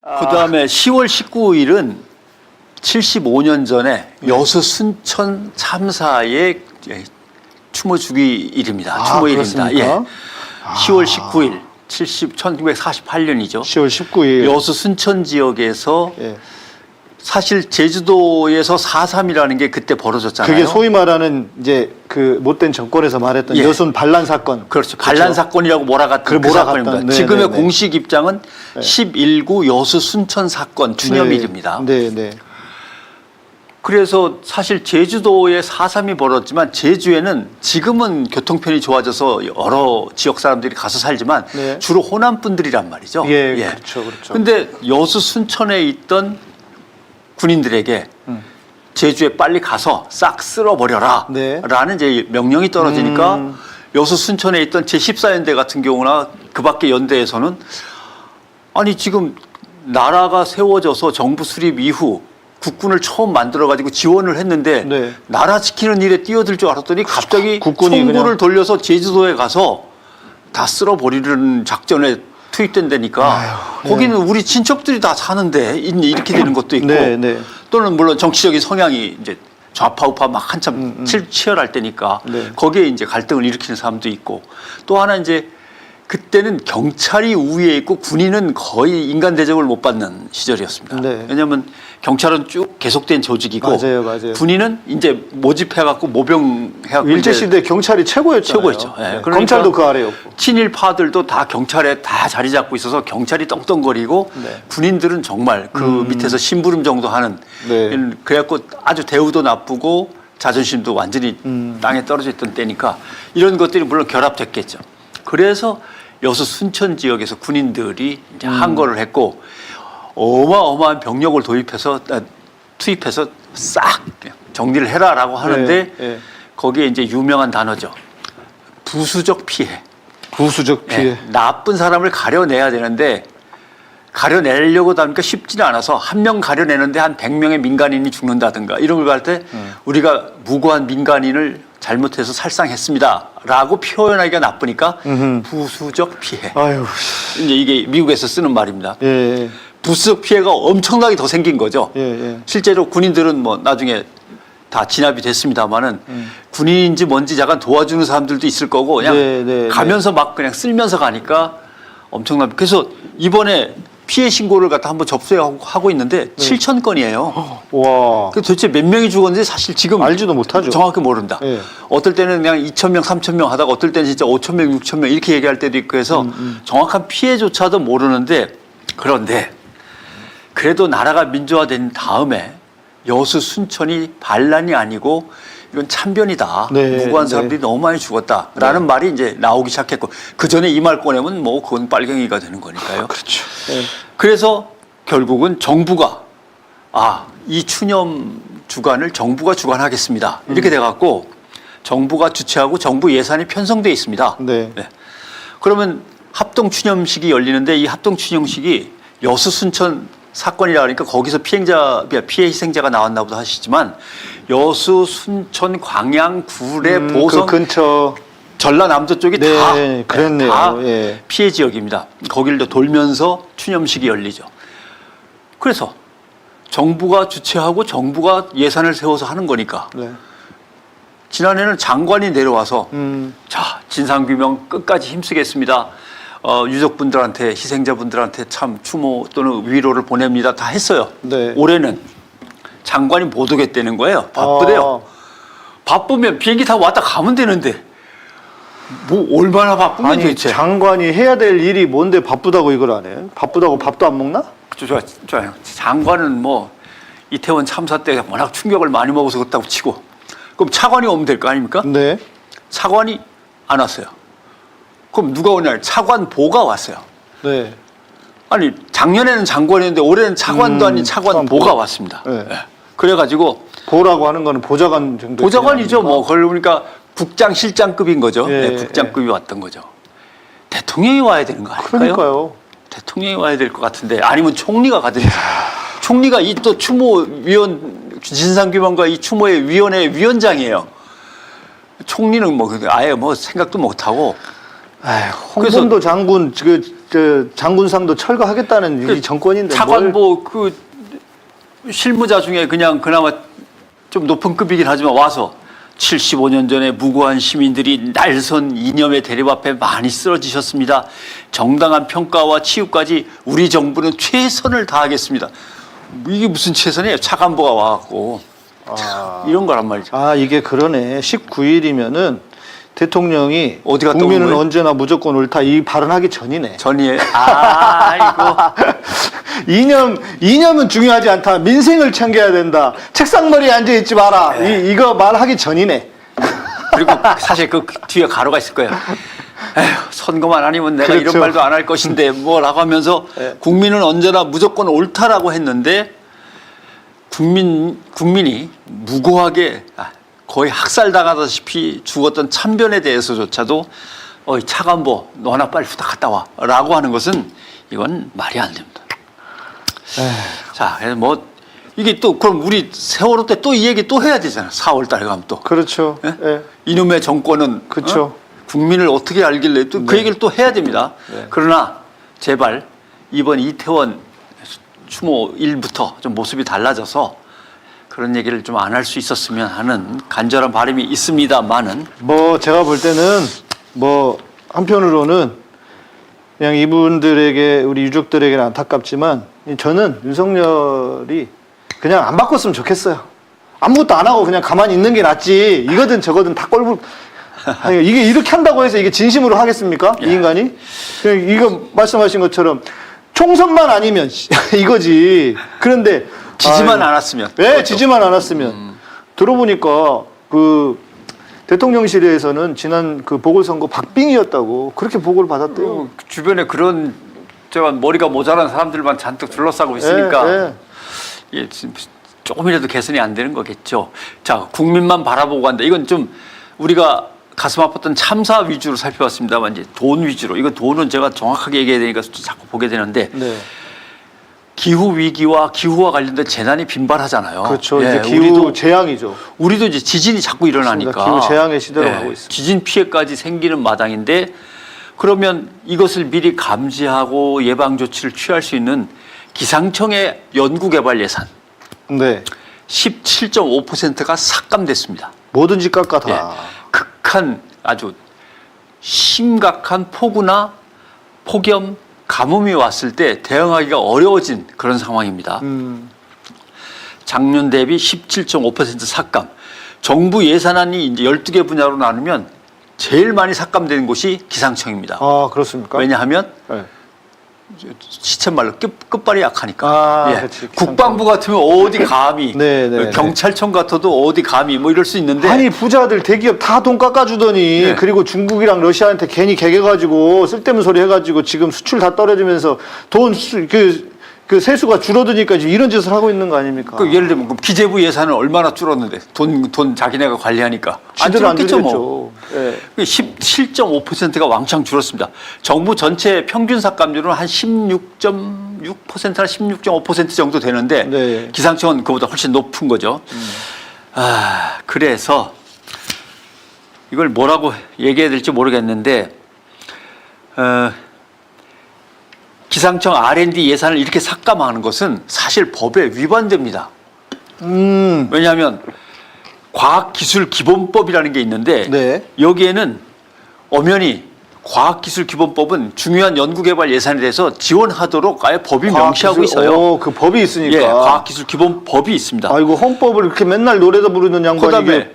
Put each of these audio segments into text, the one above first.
그다음에 10월 19일은 75년 전에 여수 순천 참사의 추모 주기일입니다. 추모일입니다. 예. 10월 19일 1948년이죠. 10월 19일 여수 순천 지역에서 예. 사실 제주도에서 4.3이라는 게 그때 벌어졌잖아요. 그게 소위 말하는 이제 그 못된 정권에서 말했던 예. 여순 반란 사건. 그렇죠. 반란 사건이라고 몰아갔던 그 사건입니다. 네, 지금의 네, 네. 공식 입장은 11구 여수 순천 사건 추념일입니다. 네, 네. 그래서 사실 제주도에 4.3이 벌어졌지만 제주에는 지금은 교통편이 좋아져서 여러 지역 사람들이 가서 살지만 네. 주로 호남 분들이란 말이죠. 예, 그렇죠, 그렇죠. 근데 여수 순천에 있던 군인들에게 제주에 빨리 가서 싹 쓸어버려라 네. 라는 이제 명령이 떨어지니까 여수 순천에 있던 제14연대 같은 경우나 그 밖의 연대에서는 아니 지금 나라가 세워져서 정부 수립 이후 국군을 처음 만들어가지고 지원을 했는데 네. 나라 지키는 일에 뛰어들 줄 알았더니 갑자기 국군이 총구를 그냥- 돌려서 제주도에 가서 다 쓸어버리는 작전에 투입된다니까 거기는 우리 친척들이 다 사는데 이렇게 되는 것도 있고 네, 네. 또는 물론 정치적인 성향이 이제 좌파 우파 막 한참 치열할 때니까 네. 거기에 이제 갈등을 일으키는 사람도 있고 또 하나 이제 그때는 경찰이 우위에 있고 군인은 거의 인간 대접을 못 받는 시절이었습니다. 네. 왜냐하면 경찰은 쭉 계속된 조직이고 맞아요. 군인은 이제 모집해갖고 모병해갖고 일제 이제 시대 경찰이 최고였잖아요. 최고였죠. 예. 네. 그러니까 검찰도 그 아래였고. 친일파들도 다 경찰에 다 자리 잡고 있어서 경찰이 떵떵거리고 네. 군인들은 정말 그 밑에서 심부름 정도 하는 네. 그래갖고 아주 대우도 나쁘고 자존심도 완전히 땅에 떨어져 있던 때니까 이런 것들이 물론 결합됐겠죠. 그래서 여수 순천 지역에서 군인들이 이제 항거를 했고 어마어마한 병력을 투입해서 싹 정리를 해라라고 하는데 네, 네. 거기에 이제 유명한 단어죠. 부수적 피해. 부수적 피해. 예, 나쁜 사람을 가려내야 되는데 가려내려고 하니까 쉽지는 않아서 한 명 가려내는데 한 100명의 민간인이 죽는다든가 이런 걸 할 때 우리가 무고한 민간인을 잘못해서 살상했습니다라고 표현하기가 나쁘니까 부수적 피해. 아유. 이제 이게 미국에서 쓰는 말입니다. 예. 부수적 피해가 엄청나게 더 생긴 거죠. 예. 실제로 군인들은 뭐 나중에 다 진압이 됐습니다만은 군인인지 뭔지 약간 도와주는 사람들도 있을 거고 그냥 네, 가면서 막 그냥 쓸면서 가니까 엄청납니다. 그래서 이번에 피해 신고를 갖다 한번 접수하고 있는데 7천 건이에요. 와. 그 도대체 몇 명이 죽었는지 사실 지금 알지도 못하죠. 정확히 모른다. 예. 어떨 때는 그냥 2,000명, 3,000명 하다가 어떨 때는 진짜 5,000명, 6,000명 이렇게 얘기할 때도 있고 해서 정확한 피해조차도 모르는데 그런데 그래도 나라가 민주화된 다음에 여수 순천이 반란이 아니고 이건 참변이다. 네, 무고한 네. 사람들이 너무 많이 죽었다라는 말이 이제 나오기 시작했고 그 전에 이 말 꺼내면 뭐 그건 빨갱이가 되는 거니까요. 그렇죠. 그래서 결국은 정부가 이 추념 주간을 정부가 주관하겠습니다. 이렇게 돼갖고 정부가 주최하고 정부 예산이 편성돼 있습니다. 네. 그러면 합동 추념식이 열리는데 이 합동 추념식이 여수 순천 사건이라 그러니까 거기서 피해 희생자가 나왔나 보다 하시지만 여수 순천 광양 구례 보성 그 근처. 전라남도 쪽이 네, 다, 그랬네요. 다 예. 피해 지역입니다. 거기를 돌면서 추념식이 열리죠. 그래서 정부가 주최하고 정부가 예산을 세워서 하는 거니까 네. 지난해는 장관이 내려와서 음. 자 진상규명 끝까지 힘쓰겠습니다. 유족분들한테 희생자분들한테 참 추모 또는 위로를 보냅니다. 다 했어요. 네. 올해는 장관이 못 오겠다는 거예요. 바쁘대요. 바쁘면 비행기 타고 왔다 가면 되는데 뭐 얼마나 바쁘면 아니 도대체. 장관이 해야 될 일이 뭔데 바쁘다고 이걸 안 해? 바쁘다고 밥도 안 먹나? 좋아요. 장관은 뭐 이태원 참사 때 워낙 충격을 많이 먹어서 그렇다고 치고 그럼 차관이 오면 될 거 아닙니까? 네. 차관이 안 왔어요. 그럼 누가 오냐? 차관보가 왔어요. 네. 아니 작년에는 장관이었는데 올해는 차관도 아닌 차관보가 왔습니다. 네. 예. 그래가지고 보라고 하는 거는 보좌관 정도. 보좌관이죠. 뭐 그러니까 국장 실장급인 거죠. 예, 네, 국장급이 왔던 거죠. 대통령이 와야 되는 거 아닐까요? 그러니까요. 대통령이 와야 될 것 같은데 아니면 총리가 가든지. 총리가 이 또 추모위원 진상규명과 이 추모의 위원회 위원장이에요. 총리는 뭐 아예 뭐 생각도 못 하고. 홍범도 장군 그 장군상도 철거하겠다는 이 정권인데 차관보 그 실무자 중에 그냥 그나마 좀 높은 급이긴 하지만 와서 75년 전에 무고한 시민들이 날선 이념의 대립 앞에 많이 쓰러지셨습니다. 정당한 평가와 치유까지 우리 정부는 최선을 다하겠습니다. 이게 무슨 최선이에요? 차관보가 와갖고 이런 거란 말이죠. 아 이게 그러네. 19일이면은 대통령이 어디 갔다 온 국민은 거예요? 언제나 무조건 옳다 이 발언하기 전이네. 전이에요. 아, 이거 이념은 중요하지 않다. 민생을 챙겨야 된다. 책상머리에 앉아 있지 마라. 이거 말하기 전이네. 그리고 사실 그 뒤에 가로가 있을 거예요. 에휴, 선거만 아니면 내가 그렇죠. 이런 말도 안 할 것인데 뭐라고 하면서 네. 국민은 언제나 무조건 옳다라고 했는데 국민이 무고하게 거의 학살당하다시피 죽었던 참변에 대해서조차도 어이 차관보 너나 빨리 후딱 갔다 와라고 하는 것은 이건 말이 안 됩니다. 자, 그래서 뭐 이게 또 그럼 우리 세월호 때 또 이 얘기 또 해야 되잖아. 4월 달에 가면 또. 그렇죠. 예? 예. 이놈의 정권은 그쵸. 국민을 어떻게 알길래 또 그 얘기를 또 해야 됩니다. 네. 그러나 제발 이번 이태원 추모 일부터 좀 모습이 달라져서 그런 얘기를 좀 안 할 수 있었으면 하는 간절한 바람이 있습니다만은 뭐 제가 볼 때는 뭐 한편으로는 그냥 이분들에게 우리 유족들에게는 안타깝지만 저는 윤석열이 그냥 안 바꿨으면 좋겠어요. 아무것도 안 하고 그냥 가만히 있는 게 낫지. 이거든 저거든 다 꼴불. 아니, 이게 이렇게 한다고 해서 이게 진심으로 하겠습니까? 이 인간이? 그냥 이거 말씀하신 것처럼 총선만 아니면 이거지. 그런데 지지만 않았으면. 네, 그것도. 지지만 않았으면. 들어보니까 그 대통령실에서는 지난 그 보궐선거 박빙이었다고 그렇게 보고를 받았대요. 주변에 그런 제가 머리가 모자란 사람들만 잔뜩 둘러싸고 있으니까 예, 예, 조금이라도 개선이 안 되는 거겠죠. 자, 국민만 바라보고 간다. 이건 좀 우리가 가슴 아팠던 참사 위주로 살펴봤습니다만 이제 돈 위주로. 이거 돈은 제가 정확하게 얘기해야 되니까 자꾸 보게 되는데 네. 기후 위기와 기후와 관련된 재난이 빈발하잖아요. 그렇죠. 예, 이제 기후 재앙이죠. 우리도 이제 지진이 자꾸 일어나니까 기후 재앙의 시대로 예, 가고 있습니다. 지진 피해까지 생기는 마당인데 그러면 이것을 미리 감지하고 예방 조치를 취할 수 있는 기상청의 연구개발 예산 네. 17.5%가 삭감됐습니다. 뭐든지 깎아 다. 예, 극한 아주 심각한 폭우나 폭염, 가뭄이 왔을 때 대응하기가 어려워진 그런 상황입니다. 작년 대비 17.5% 삭감. 정부 예산안이 이제 12개 분야로 나누면 제일 많이 삭감되는 곳이 기상청입니다. 아 그렇습니까? 왜냐하면 네. 시쳇말로 끝발이 약하니까. 아, 예. 그치, 국방부 같으면 어디 감히, 네, 네, 경찰청 같아도 어디 감히 뭐 이럴 수 있는데. 아니 부자들 대기업 다 돈 깎아주더니 네. 그리고 중국이랑 러시아한테 괜히 개겨가지고 쓸데없는 소리 해가지고 지금 수출 다 떨어지면서 그 세수가 줄어드니까 지금 이런 짓을 하고 있는 거 아닙니까? 그 예를 들면 그럼 기재부 예산은 얼마나 줄었는데 돈 자기네가 관리하니까 지들 안 줄었겠죠, 줄였죠. 예. 17.5%가 왕창 줄었습니다. 정부 전체 평균 삭감률은 한 16.6%나 16.5% 정도 되는데 네. 기상청은 그보다 훨씬 높은 거죠. 아, 그래서 이걸 뭐라고 얘기해야 될지 모르겠는데 기상청 R&D 예산을 이렇게 삭감하는 것은 사실 법에 위반됩니다. 왜냐하면 과학기술기본법이라는 게 있는데 네. 여기에는 엄연히 과학기술기본법은 중요한 연구개발 예산에 대해서 지원하도록 아예 법이 명시하고 있어요. 그 법이 있으니까. 예, 과학기술기본법이 있습니다. 아이고 헌법을 이렇게 맨날 노래도 부르는 양반이. 그다음에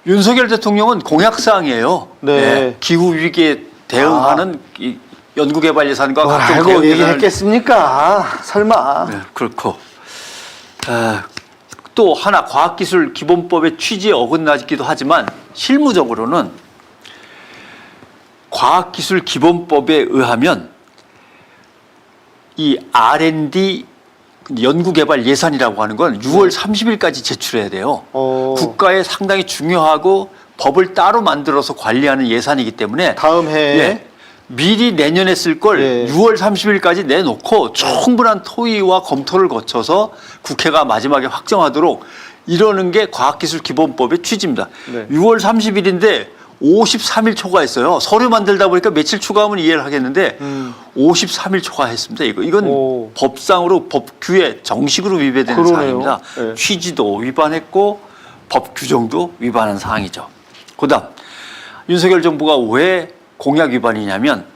윤석열 대통령은 공약사항이에요. 네. 예, 기후 위기에 대응하는 이 연구개발 예산과 뭘 각종 알고 대응 예산을 얘기했겠습니까? 설마. 네, 그렇고 또 하나 과학기술기본법의 취지에 어긋나기도 하지만 실무적으로는 과학기술기본법에 의하면 이 R&D 연구개발 예산이라고 하는 건 6월 30일까지 제출해야 돼요. 국가에 상당히 중요하고 법을 따로 만들어서 관리하는 예산이기 때문에 다음 해에 예, 미리 내년에 쓸 걸 예. 6월 30일까지 내놓고 충분한 토의와 검토를 거쳐서 국회가 마지막에 확정하도록 이러는 게 과학기술기본법의 취지입니다. 네. 6월 30일인데 53일 초과했어요. 서류 만들다 보니까 며칠 추가하면 이해를 하겠는데 53일 초과했습니다. 이건 오. 법상으로 법규에 정식으로 위배되는 그러네요. 사항입니다. 네. 취지도 위반했고 법 규정도 위반한 사항이죠. 그다음 윤석열 정부가 왜 공약 위반이냐면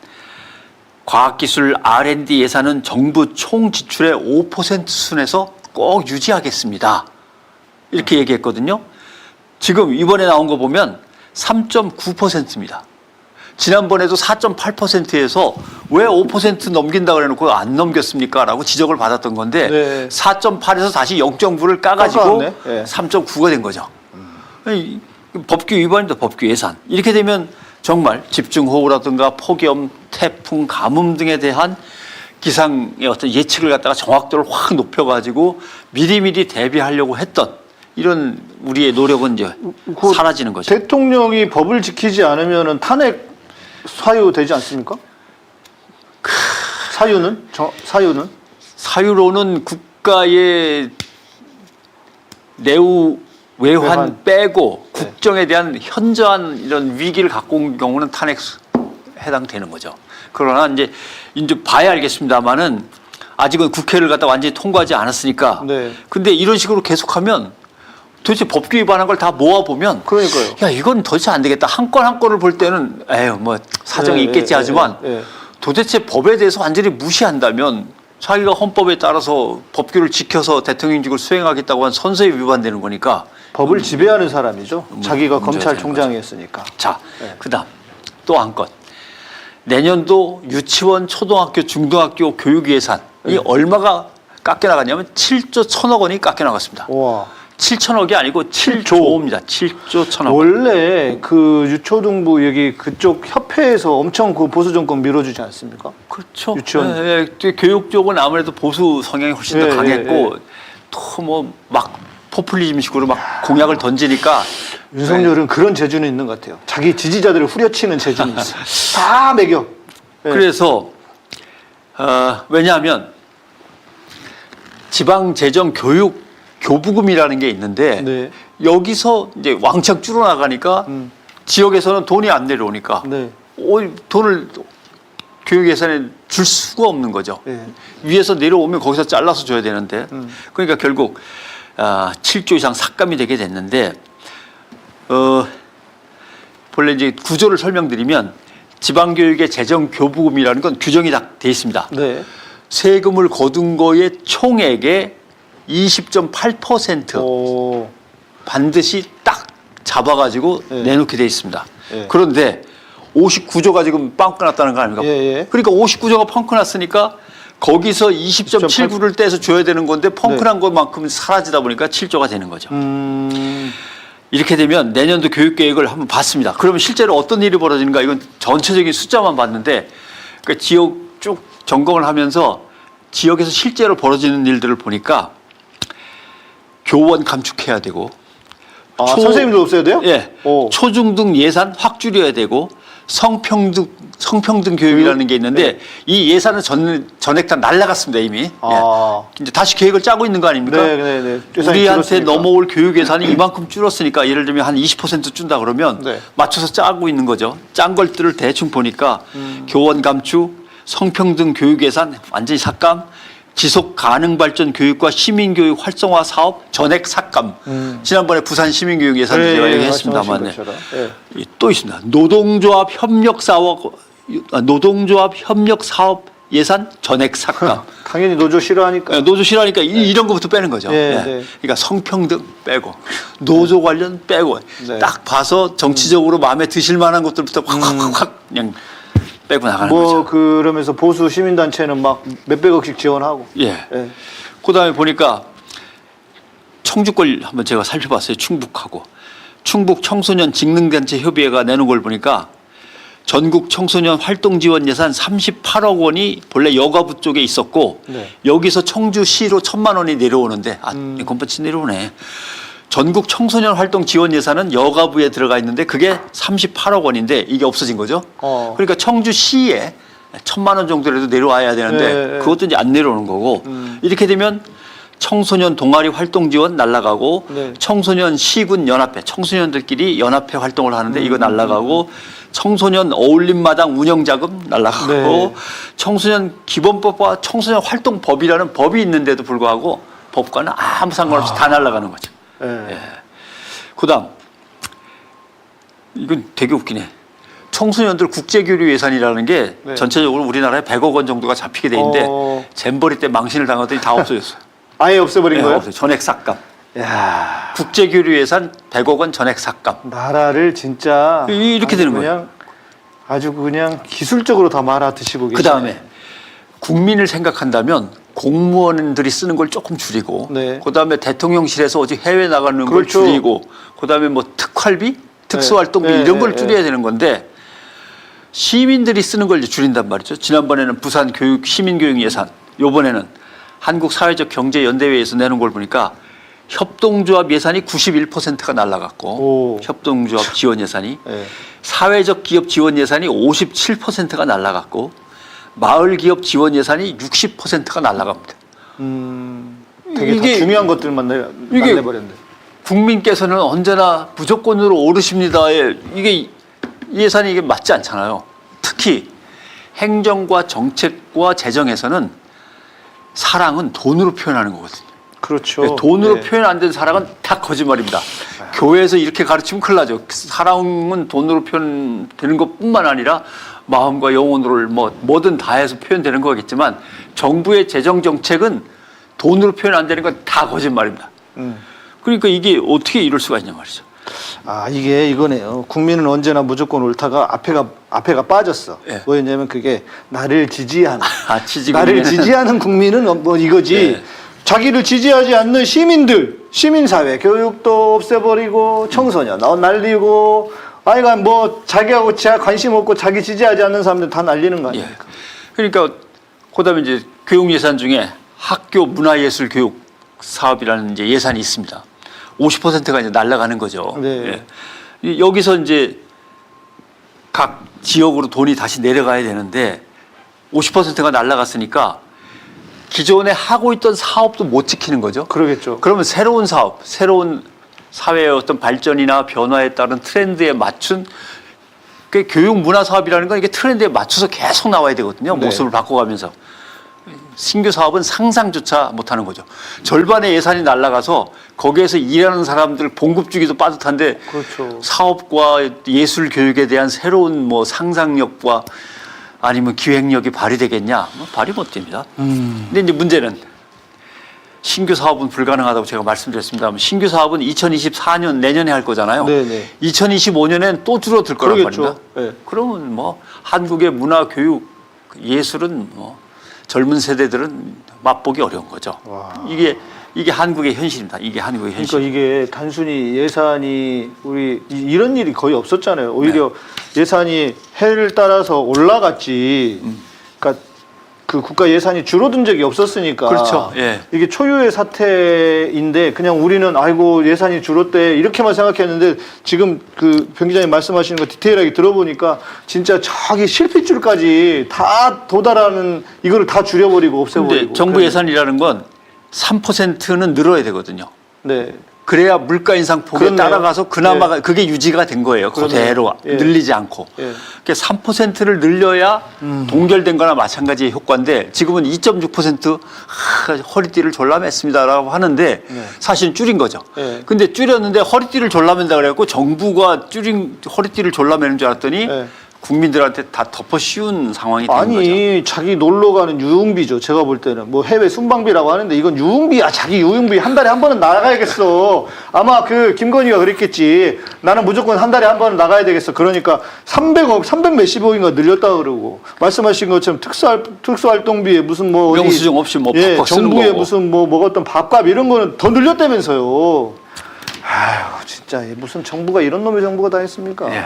과학기술 R&D 예산은 정부 총 지출의 5% 수준에서 꼭 유지하겠습니다. 이렇게 얘기했거든요. 지금 이번에 나온 거 보면 3.9%입니다. 지난번에도 4.8%에서 왜 5% 넘긴다 그래놓고 안 넘겼습니까? 라고 지적을 받았던 건데 네. 4.8에서 다시 0.9를 까가지고 깎아왔네. 네. 3.9가 된 거죠. 이 법규 위반입니다. 법규 예산. 이렇게 되면 정말 집중호우라든가 폭염, 태풍, 가뭄 등에 대한 기상의 어떤 예측을 갖다가 정확도를 확 높여가지고 미리미리 대비하려고 했던 이런 우리의 노력은 이제 그 사라지는 거죠. 대통령이 법을 지키지 않으면 탄핵 사유 되지 않습니까? 사유는? 사유는? 사유로는 국가의 내후 외환 외환. 빼고 네. 국정에 대한 현저한 이런 위기를 갖고 온 경우는 탄핵 해당되는 거죠. 그러나 이제 봐야 알겠습니다만은 아직은 국회를 갖다 완전히 통과하지 않았으니까. 네. 근데 이런 식으로 계속하면 도대체 법규 위반한 걸 다 모아보면 그러니까요. 야 이건 도대체 안 되겠다. 한 건 한 건을 볼 때는 에휴 뭐 사정이 네, 있겠지 네, 하지만 네, 네. 도대체 법에 대해서 완전히 무시한다면 자기가 헌법에 따라서 법규를 지켜서 대통령직을 수행하겠다고 한 선서에 위반되는 거니까 법을 지배하는 사람이죠. 자기가 문제가 검찰총장이었으니까. 자, 네. 그다음 또 한 건. 내년도 유치원, 초등학교, 중등학교 교육 예산이 네. 얼마가 깎여나갔냐면 7조 1천억 원이 깎여나갔습니다. 와. 7천억이 아니고 7조입니다. 7조 1천억. 원래 그 유초등부 여기 그쪽 협회에서 엄청 그 보수 정권 밀어주지 않습니까? 그렇죠. 유치원. 예, 예. 교육 쪽은 아무래도 보수 성향이 훨씬 더 예, 강했고 예, 예. 또 뭐 막 포퓰리즘식으로 막 공약을 던지니까 윤석열은 그런 재주는 있는 것 같아요. 자기 지지자들을 후려치는 재주는 있어요. 다 매겨. 예. 그래서 왜냐하면 지방재정교육 교부금이라는 게 있는데 네. 여기서 이제 왕창 줄어나가니까 지역에서는 돈이 안 내려오니까 네. 돈을 교육 예산에 줄 수가 없는 거죠. 네. 위에서 내려오면 거기서 잘라서 줘야 되는데 그러니까 결국 7조 이상 삭감이 되게 됐는데 본래 이제 구조를 설명드리면 지방교육의 재정 교부금이라는 건 규정이 다 돼 있습니다. 네. 세금을 거둔 거의 총액의 20.8% 오. 반드시 딱 잡아가지고 네. 내놓게 돼 있습니다. 네. 그런데 59조가 지금 빵꾸 났다는 거 아닙니까? 예, 예. 그러니까 59조가 펑크 났으니까 거기서 20.79를 떼서 줘야 되는 건데 펑크 난 것만큼 사라지다 보니까 7조가 되는 거죠. 이렇게 되면 내년도 교육계획을 한번 봤습니다. 그러면 실제로 어떤 일이 벌어지는가 이건 전체적인 숫자만 봤는데 그러니까 지역 쭉 점검을 하면서 지역에서 실제로 벌어지는 일들을 보니까 교원 감축해야 되고 선생님도 없어야 돼요? 예, 오. 초중등 예산 확 줄여야 되고 성평등 교육이라는 게 있는데 네. 이 예산은 전액 다 날라갔습니다 이미. 아. 예. 이제 다시 계획을 짜고 있는 거 아닙니까? 네, 네, 네. 예산이 우리한테 줄었으니까. 넘어올 교육 예산이 이만큼 줄었으니까 예를 들면 한 20% 준다 그러면 네. 맞춰서 짜고 있는 거죠. 짠 것들을 대충 보니까 교원 감축, 성평등 교육 예산 완전히 삭감, 지속 가능 발전 교육과 시민교육 활성화 사업 전액 삭감. 지난번에 부산 시민교육 예산도 네, 제가 네, 얘기했습니다만 말씀하신 것처럼. 네. 또 있습니다. 노동조합 협력 사업 예산 전액 삭감. 당연히 노조 싫어하니까. 예, 노조 싫어하니까 이런 거부터 빼는 거죠. 네, 예. 네. 그러니까 성평등 빼고 노조 관련 빼고 네. 딱 봐서 정치적으로 마음에 드실 만한 것들부터 확 그냥 빼고 나가는 뭐 거죠. 그러면서 보수 시민단체는 막 몇백억씩 지원하고. 예. 예. 그다음에 보니까 청주걸 한번 제가 살펴봤어요. 충북하고 충북 청소년 직능단체 협의회가 내놓은 걸 보니까 전국 청소년 활동 지원 예산 38억 원이 본래 여가부 쪽에 있었고 네. 여기서 청주시로 1,000만 원이 내려오는데 건반치 내려오네. 전국 청소년 활동 지원 예산은 여가부에 들어가 있는데 그게 38억 원인데 이게 없어진 거죠. 그러니까 청주시에 1,000만 원 정도라도 내려와야 되는데 네, 네. 그것도 이제 안 내려오는 거고 이렇게 되면 청소년 동아리 활동 지원 날라가고 네. 청소년 시군 연합회 청소년들끼리 연합회 활동을 하는데 이거 날라가고 청소년 어울림마당 운영 자금 날라가고 네. 청소년 기본법과 청소년 활동법이라는 법이 있는데도 불구하고 법과는 아무 상관없이 다 날라가는 거죠. 예. 그다음 이건 되게 웃기네. 청소년들 국제교류 예산이라는 게 네. 전체적으로 우리나라에 100억 원 정도가 잡히게 돼 있는데 잼버리 때 망신을 당하더니 다 없어졌어요. 아예 없애버린 네, 거예요? 없어요. 전액 삭감. 야, 국제교류 예산 100억 원 전액 삭감. 나라를 진짜 이렇게 되는 그냥 거예요. 아주 그냥 기술적으로 다 말아 드시고 계시네. 그 다음에 국민을 생각한다면 공무원들이 쓰는 걸 조금 줄이고, 네. 그 다음에 대통령실에서 어디 해외 나가는 걸 그렇죠. 줄이고, 그 다음에 뭐 특활비, 특수활동비 네. 이런 걸 네. 줄여야 되는 건데 시민들이 쓰는 걸 이제 줄인단 말이죠. 지난번에는 부산 교육 시민교육 예산, 요번에는 한국사회적경제연대회에서 내는 걸 보니까 협동조합 예산이 91%가 날라갔고, 오. 협동조합 지원 예산이 네. 사회적 기업 지원 예산이 57%가 날라갔고 마을 기업 지원 예산이 60%가 날라갑니다. 되게 이게- 다 중요한 것들만 이게- 내버렸네. 국민께서는 언제나 무조건으로 오르십니다에 이게 예산이 이게 맞지 않잖아요. 특히 행정과 정책과 재정에서는 사랑은 돈으로 표현하는 거거든요. 그렇죠. 돈으로 네. 표현 안 된 사랑은 다 거짓말입니다. 교회에서 이렇게 가르치면 큰일 나죠. 사랑은 돈으로 표현되는 것뿐만 아니라 마음과 영혼으로 뭐든 다 해서 표현되는 거겠지만 정부의 재정 정책은 돈으로 표현 안 되는 건 다 거짓말입니다. 그러니까 이게 어떻게 이럴 수가 있냐 말이죠. 아, 이게 이거네요. 국민은 언제나 무조건 옳다가 앞에가 빠졌어. 예. 뭐였냐면 그게 나를 지지하는. 지지국민은- 나를 지지하는 국민은 뭐 이거지. 예. 자기를 지지하지 않는 시민들, 시민사회, 교육도 없애버리고 청소년 날리고 아이가 뭐 자기하고 관심 없고 자기 지지하지 않는 사람들 다 날리는 거 예. 아닙니까? 그러니까 그다음에 이제 교육 예산 중에 학교 문화예술 교육 사업이라는 이제 예산이 있습니다. 50%가 이제 날아가는 거죠. 네. 예. 여기서 이제 각 지역으로 돈이 다시 내려가야 되는데 50%가 날아갔으니까 기존에 하고 있던 사업도 못 지키는 거죠. 그러겠죠. 그러면 새로운 사업, 새로운 사회의 어떤 발전이나 변화에 따른 트렌드에 맞춘 그 교육 문화 사업이라는 건 이게 트렌드에 맞춰서 계속 나와야 되거든요. 네. 모습을 바꿔가면서. 신규 사업은 상상조차 못하는 거죠. 절반의 예산이 날아가서 거기에서 일하는 사람들 봉급 주기도 빠듯한데 그렇죠. 사업과 예술 교육에 대한 새로운 뭐 상상력과 아니면 기획력이 발휘되겠냐? 발휘 못 됩니다. 근데 이제 문제는 신규 사업은 불가능하다고 제가 말씀드렸습니다. 신규 사업은 2024년 내년에 할 거잖아요. 네네. 2025년엔 또 줄어들 거란 그러겠죠. 말입니다. 네. 그러면 뭐 한국의 문화, 교육, 예술은 뭐 젊은 세대들은 맛보기 어려운 거죠. 와. 이게 한국의 현실입니다. 이게 한국의 현실. 그러니까 이게 단순히 예산이 우리 이런 일이 거의 없었잖아요. 오히려 예산이 해를 따라서 올라갔지. 그러니까 그 국가 예산이 줄어든 적이 없었으니까. 그렇죠. 예. 이게 초유의 사태인데 그냥 우리는 아이고 예산이 줄었대 이렇게만 생각했는데 지금 그 병 기자님 말씀하시는 거 디테일하게 들어보니까 진짜 저기 실핏줄까지 다 도달하는 이거를 다 줄여버리고 없애버리고. 근데 정부 예산이라는 건 3%는 늘어야 되거든요. 네. 그래야 물가 인상 폭에 그렇네요. 따라가서 그나마 그게 유지가 된 거예요. 그렇네요. 그대로 예. 늘리지 않고. 예. 그러니까 3%를 늘려야 동결된 거나 마찬가지의 효과인데 지금은 2.6% 허리띠를 졸라맸습니다라고 하는데 사실 줄인 거죠. 예. 근데 줄였는데 허리띠를 졸라맨다 그래갖고 정부가 줄인 허리띠를 졸라매는 줄 알았더니 예. 국민들한테 다 덮어 씌운 상황이 된 거죠. 아니 자기 놀러 가는 유흥비죠. 제가 볼 때는 뭐 해외 순방비라고 하는데 이건 유흥비야. 자기 유흥비 한 달에 한 번은 나가야겠어. 아마 그 김건희가 그랬겠지. 나는 무조건 한 달에 한 번은 나가야 되겠어. 그러니까 300억, 300 몇십억인가 늘렸다 그러고 말씀하신 것처럼 특수활동비에 무슨 뭐 어디 영수증 없이 뭐 예, 팍팍 쓰는 정부에 거고. 무슨 뭐 먹었던 밥값 이런 거는 더 늘렸다면서요. 아휴 진짜 무슨 정부가 이런 놈의 정부가 다 있습니까? 예.